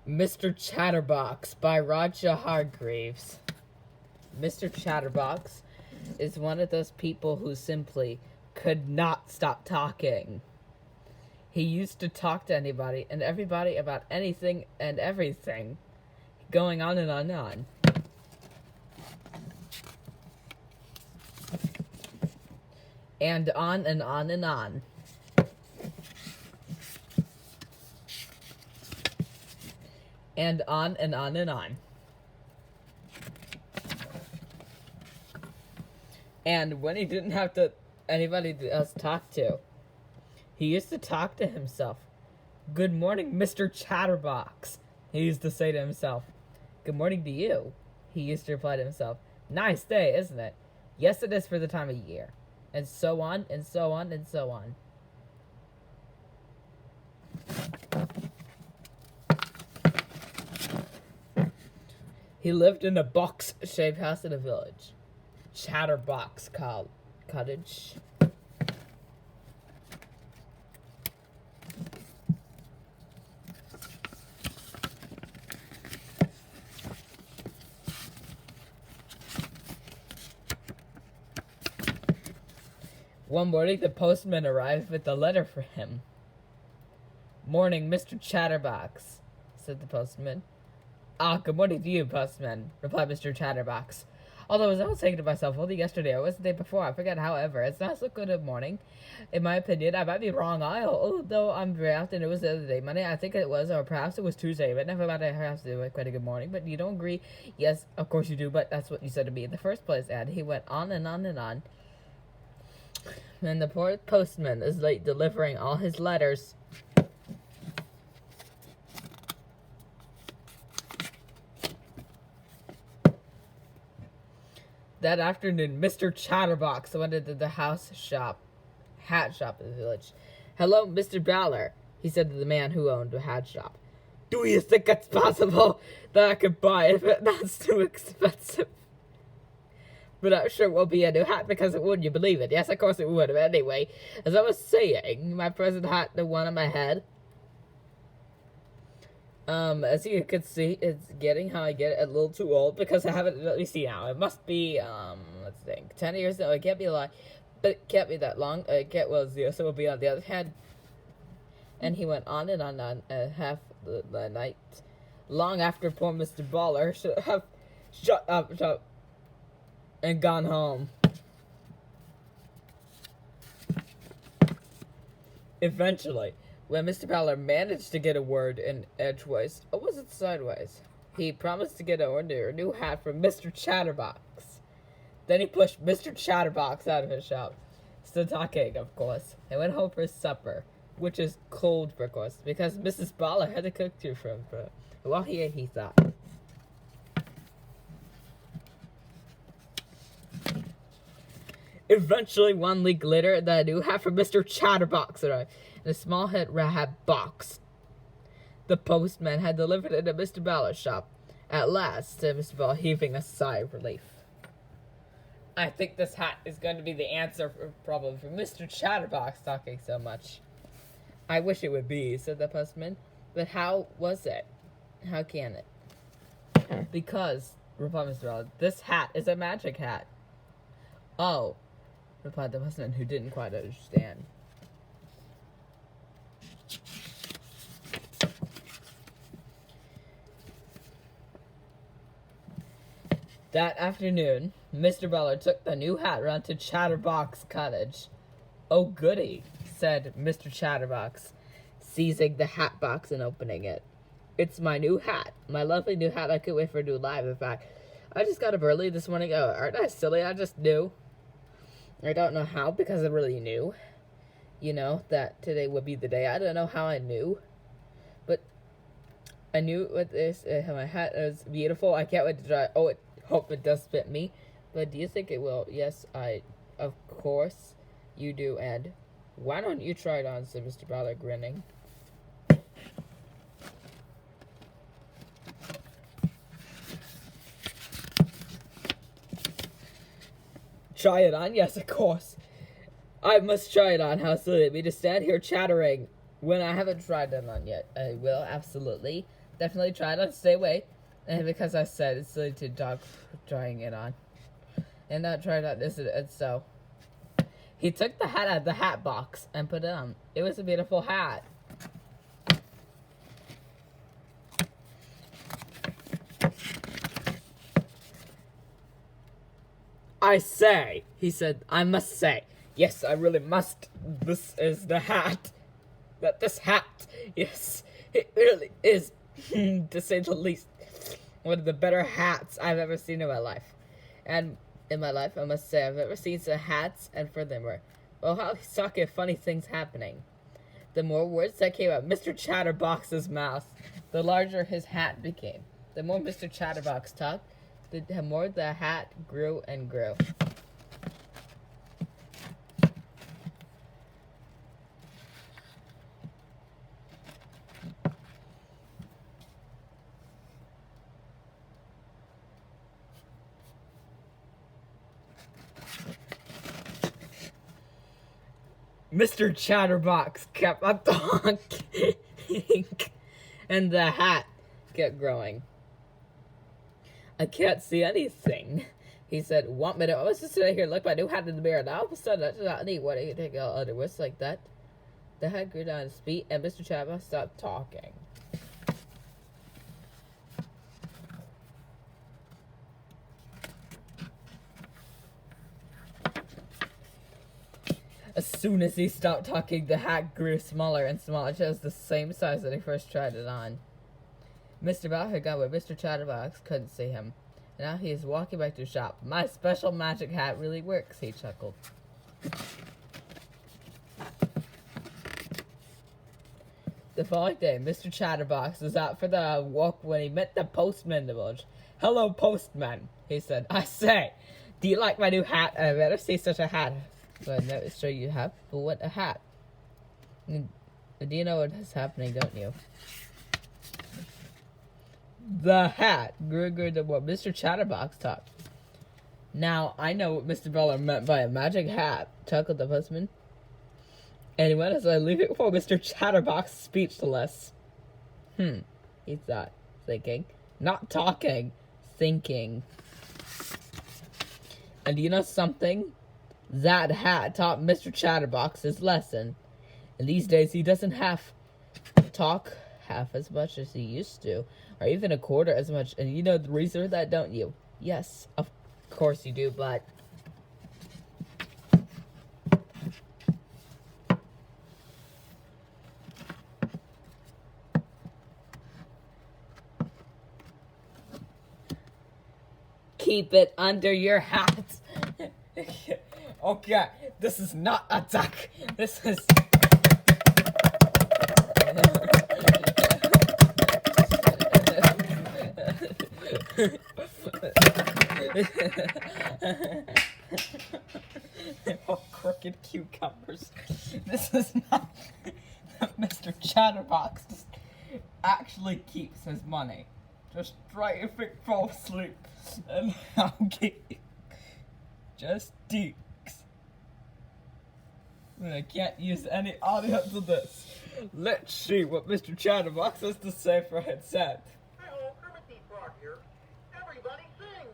Mr. Chatterbox by Roger Hargreaves. Mr. Chatterbox is one of those people who simply could not stop talking. He used to talk to anybody and everybody about anything and everything, going on and on and on. And on and on and on. And on and on and on. And when he didn't have anybody else to talk to, he used to talk to himself. Good morning, Mr. Chatterbox. He used to say to himself. Good morning to you. He used to reply to himself. Nice day, isn't it? Yes, it is for the time of year. And so on, and so on, and so on. He lived in a box-shaped house in a village. Chatterbox Cottage. One morning, the postman arrived with a letter for him. Morning, Mr. Chatterbox, said the postman. Ah, good morning to you, postman, replied Mr. Chatterbox. Although, as I was saying to myself only yesterday or was the day before, I forget, however, it's not so good a morning. In my opinion, I might be wrong, although I'm very often it was the other day. Monday, I think it was, or perhaps it was Tuesday, but never mind, perhaps it was quite a good morning. But you don't agree? Yes, of course you do, but that's what you said to me in the first place, and he went on and on and on. And the poor postman is late delivering all his letters. That afternoon, Mr. Chatterbox went into the hat shop in the village. Hello, Mr. Bowler, he said to the man who owned the hat shop. Do you think it's possible that I could buy it if that's too expensive? But I'm sure it will be a new hat because it would, you believe it? Yes, of course it would. Anyway, as I was saying, my present hat, the one on my head, as you can see, it's getting how I get it a little too old because I haven't, let me see now, it must be, let's think, 10 years, no, it can't be a lot, but it can't be that long, so it will be on the other hand. And he went on and on, half the night, long after poor Mr. Baller should have shut up, and gone home. Eventually, when Mr. Bowler managed to get a word in edgeways, or was it sideways? He promised to get a new hat from Mr. Chatterbox. Then he pushed Mr. Chatterbox out of his shop. Still talking, of course, and went home for supper, which is cold, of course, because Mrs. Bowler had to cook too for him. But while he ate, he thought. Eventually, 1 week later, the new hat from Mr. Chatterbox arrived in a small hat box. The postman had delivered it at Mr. Ballard's shop. At last, said Mr. Ballard, heaving a sigh of relief. I think this hat is going to be the answer problem for Mr. Chatterbox talking so much. I wish it would be, said the postman. But how was it? How can it? Because, replied Mr. Ballard, this hat is a magic hat. Oh, replied the postman, who didn't quite understand. That afternoon, Mr. Ballard took the new hat round to Chatterbox Cottage. Oh, goody, said Mr. Chatterbox, seizing the hat box and opening it. It's my new hat, my lovely new hat. I couldn't wait for a new life. In fact, I just got up early this morning. Oh, aren't I silly? I just knew. I don't know how, because I really knew, that today would be the day. I don't know how I knew, but I knew with this, my hat is beautiful. I can't wait to try. Oh, I hope it does fit me, but do you think it will? Yes, of course you do, and why don't you try it on, said Mr. Ballard, grinning. Try it on? Yes, of course. I must try it on. How silly of me to stand here chattering when I haven't tried it on yet. I will, absolutely. Definitely try to stay away. And because I said it's silly to dog trying it on. And not try not this it so. He took the hat out of the hat box and put it on. It was a beautiful hat. I say, he said, I must say. Yes, I really must. This is the hat. This hat, yes, it really is, to say the least, one of the better hats I've ever seen in my life. And in my life, I must say, I've ever seen some hats, and furthermore, well, how he's talking of funny things happening. The more words that came out Mr. Chatterbox's mouth, the larger his hat became. The more Mr. Chatterbox talked, the more the hat grew and grew. Mr. Chatterbox kept on talking, and the hat kept growing. I can't see anything, he said. 1 minute, I was just sitting here, look my new hat in the mirror, and all of a sudden, I did not need what I take all other words like that. The hat grew down his feet, and Mr. Chatterbox stopped talking. As soon as he stopped talking, the hat grew smaller and smaller, just the same size that he first tried it on. Mr. Bell had gone where Mr. Chatterbox couldn't see him. And now he is walking back to the shop. My special magic hat really works, he chuckled. The following day, Mr. Chatterbox was out for the walk when he met the postman in the village. Hello, postman, he said. I say, do you like my new hat? I've never seen such a hat. So I noticed sure you have, but what a hat. Do you know what is happening, don't you? The hat grew to what Mr. Chatterbox talked. Now, I know what Mr. Beller meant by a magic hat, chuckled the postman. And when as I leave it for Mr. Chatterbox speechless. He thought, thinking. Not talking, thinking. And you know something? That hat taught Mr. Chatterbox his lesson. And these days he doesn't have to talk half as much as he used to, or even a quarter as much. And you know the reason for that, don't you? Yes, of course you do, but keep it under your hat. Okay, this is not a duck. This is... oh, crooked cucumbers. This is not... Mr. Chatterbox just actually keeps his money. Just try if it falls asleep. And I'll get you. Just deeks. But I can't use any audio to this. Let's see what Mr. Chatterbox has to say for headset. Hello, Kermit the Frog here. Everybody sing!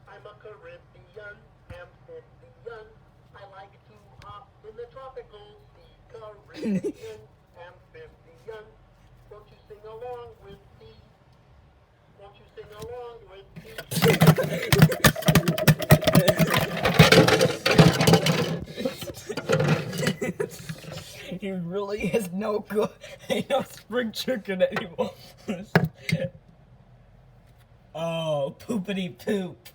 I'm a Caribbean amphibian. I like to hop in the tropical sea. Caribbean amphibian. Won't you sing along with me? Won't you sing along with me? He really is no good. Ain't no spring chicken anymore. Oh, poopity poop.